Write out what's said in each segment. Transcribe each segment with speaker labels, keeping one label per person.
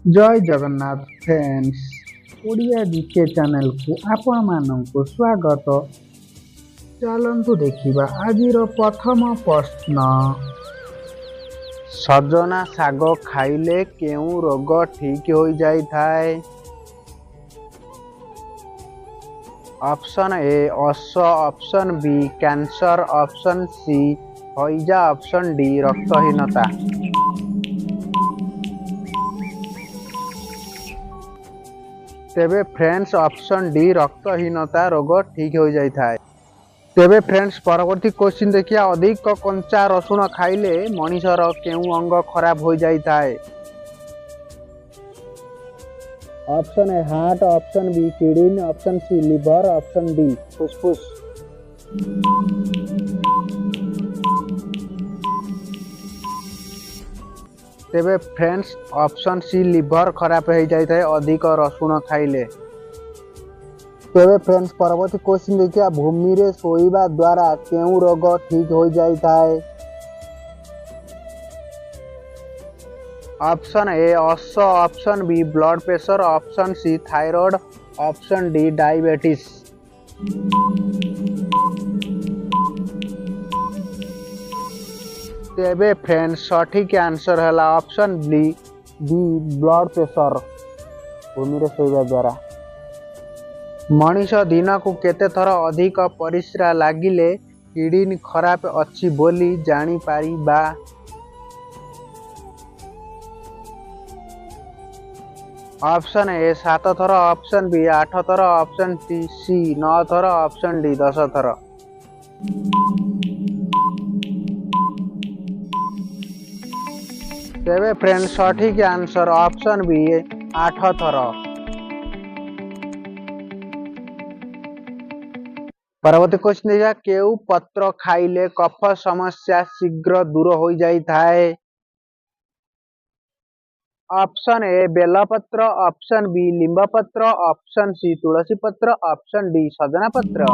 Speaker 1: जय Jagannath friends Odia GK channel को आपण मानक स्वागत। चलतु देखिबा आजिर प्रथम प्रश्न। सजना शाग खाइले केउ रोग ठीक हो जाई थाए? ऑप्शन ए अश्व, option B cancer, option C हईजा, ऑप्शन डी रक्तहीनता। तेबे फ्रेंड्स ऑप्शन डी रक्तहीनता रोग ठीक हो जाई थाए। तेबे फ्रेंड्स परवर्ती क्वेश्चन देखिया, अधिक कंचा रसुण खाइले मनीषर केउ अंग खराब हो जाई थाए? Option A heart, option B kidney, option C liver, option D फुसफुस। तेबे फ्रेंड्स ऑप्शन सी लिवर खराब हो जाई थाए अधिक रसुण खाइले। तेबे फ्रेंड्स परवर्ती क्वेश्चन देखिया, भूमि रे सोइबा द्वारा केउ रोग ठीक हो जाई थाए? ऑप्शन ए अश्व, option B blood pressure, option C thyroid, option D diabetes. तेबे फ्रेंड्स सठिक आंसर है ऑप्शन बी ब्लड प्रेशर, भूमि रे सोइबा द्वारा। मनीष दिन को केते थर अधिक परिस्रा लागिले किडनी खराब अच्छी बोली जानी पारिबा? ऑप्शन ए 7 थर, ऑप्शन बी 8 थर, ऑप्शन सी 9 थर, ऑप्शन डी 10 थर। तेबे फ्रेंड सठिक आंसर ऑप्शन बी 8 थर। परवर्ती क्वेश्चन देखा, केउ पत्र खाइले कफ समस्या शीघ्र दूर हो जाई थाए? ऑप्शन ए बेलपत्र, ऑप्शन बी लिंब पत्र, ऑप्शन सी तुलसी पत्र, ऑप्शन डी सजना पत्र।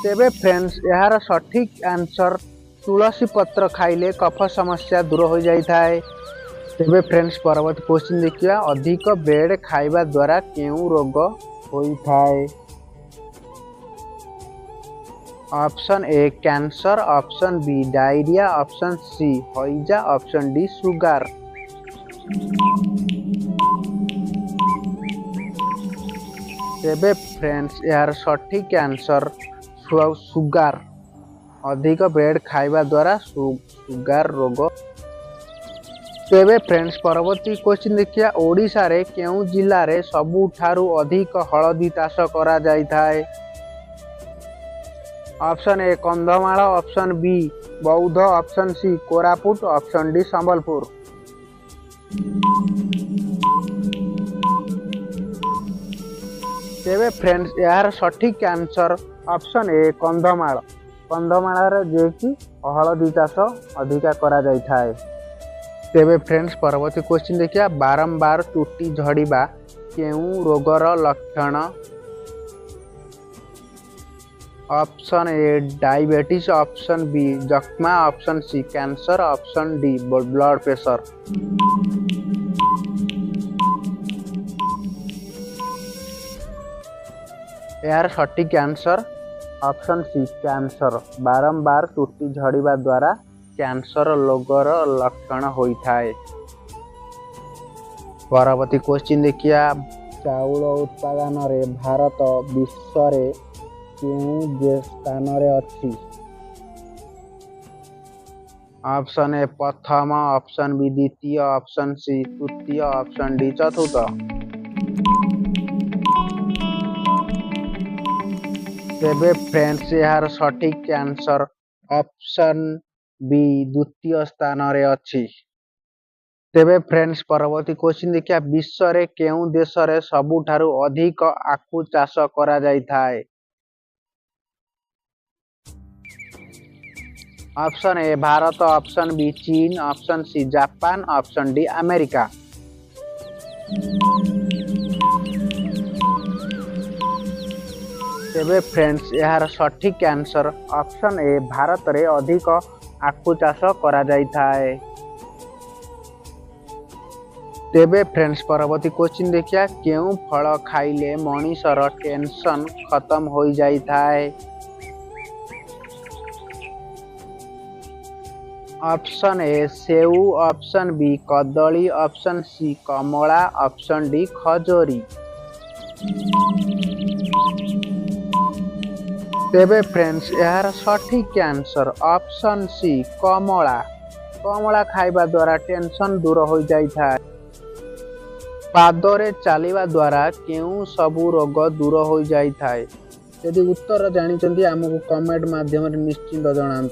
Speaker 1: तेबे फ्रेंड्स यार सठिक आंसर तुलसी पत्र खाइले कफ समस्या दूर हो जाई थाए। तेबे फ्रेंड्स परवर्ती क्वेश्चन देखिया, अधिक ब्रेड खाइबा द्वारा केउ रोग होई थाए? Option A cancer, option B diarrhoea, option C हईजा, ऑप्शन डी सुगार। तेबे फ्रेंड्स यार सठिक आंसर सुगार, अधिक ब्रेड खाइबा द्वारा सुगार रोग। तेबे फ्रेंड्स परवर्ती क्वेश्चन देखिया, ओडिशा रे केउ जिल्ला रे सबुठारु अधिक हळदी चाष करा जाई थाए? Option A Kandhamal, option B Boudh, option C Koraput, option D Sambalpur. तेबे फ्रेंड्स यार सठिक answer option A Kandhamal, Kandhamal जे कि हळदी चाष अधिका करा जाई थाए। तेबे फ्रेंड्स परवर्ती क्वेश्चन देखिया, बारंबार चुटी झड़ीबा केउ रोगर लक्षण? Option A diabetes, option B जक्मा, option C cancer, option D blood pressure. यार सठिक आंसर ऑप्शन सी कैंसर, बारंबार चुटी झड़ीबा द्वारा कैंसर रोगर लक्षण होई थाए। परवर्ती क्वेश्चन देखिया, चाउल उत्पादन रे भारत विश्व रे केउ स्थान रे अछि? ऑप्शन ए प्रथम, ऑप्शन बी द्वितीय, ऑप्शन सी तृतीय, ऑप्शन डी चतुर्थ। तेबे फ्रेंड्स यार सठिक आंसर ऑप्शन बी द्वितीय स्थान रे अछि। तेबे फ्रेंड्स परवर्ती क्वेश्चन देखिया, विश्व रे केउ देश रे सबुठारु अधिक आखु चाष करा जाई थाए? Option A Bharat, option B चीन, option C Japan, option D America. तेबे फ्रेंड्स यार सठिक आंसर ऑप्शन ए भारत रे अधिक आखु चाष करा जाई थाए। तेबे फ्रेंड्स परवर्ती क्वेश्चन देखिया केउ फल खाइले मनीषर टेंशन खत्म हो जाई थाए। ऑप्शन ए सेऊ, ऑप्शन बी कदली, ऑप्शन सी कमला, ऑप्शन डी खजूरी। तेबे फ्रेंड्स यार सठिक आंसर ऑप्शन सी कमला। कमला खाइबा द्वारा टेंशन दूर हो जाई थाए। पादरे चलिबा द्वारा केउ सबु रोग दूर हो जाई थाए। यदि उत्तर जानिचंती आमको कमेंट माध्यम निश्चिंत जणांतु।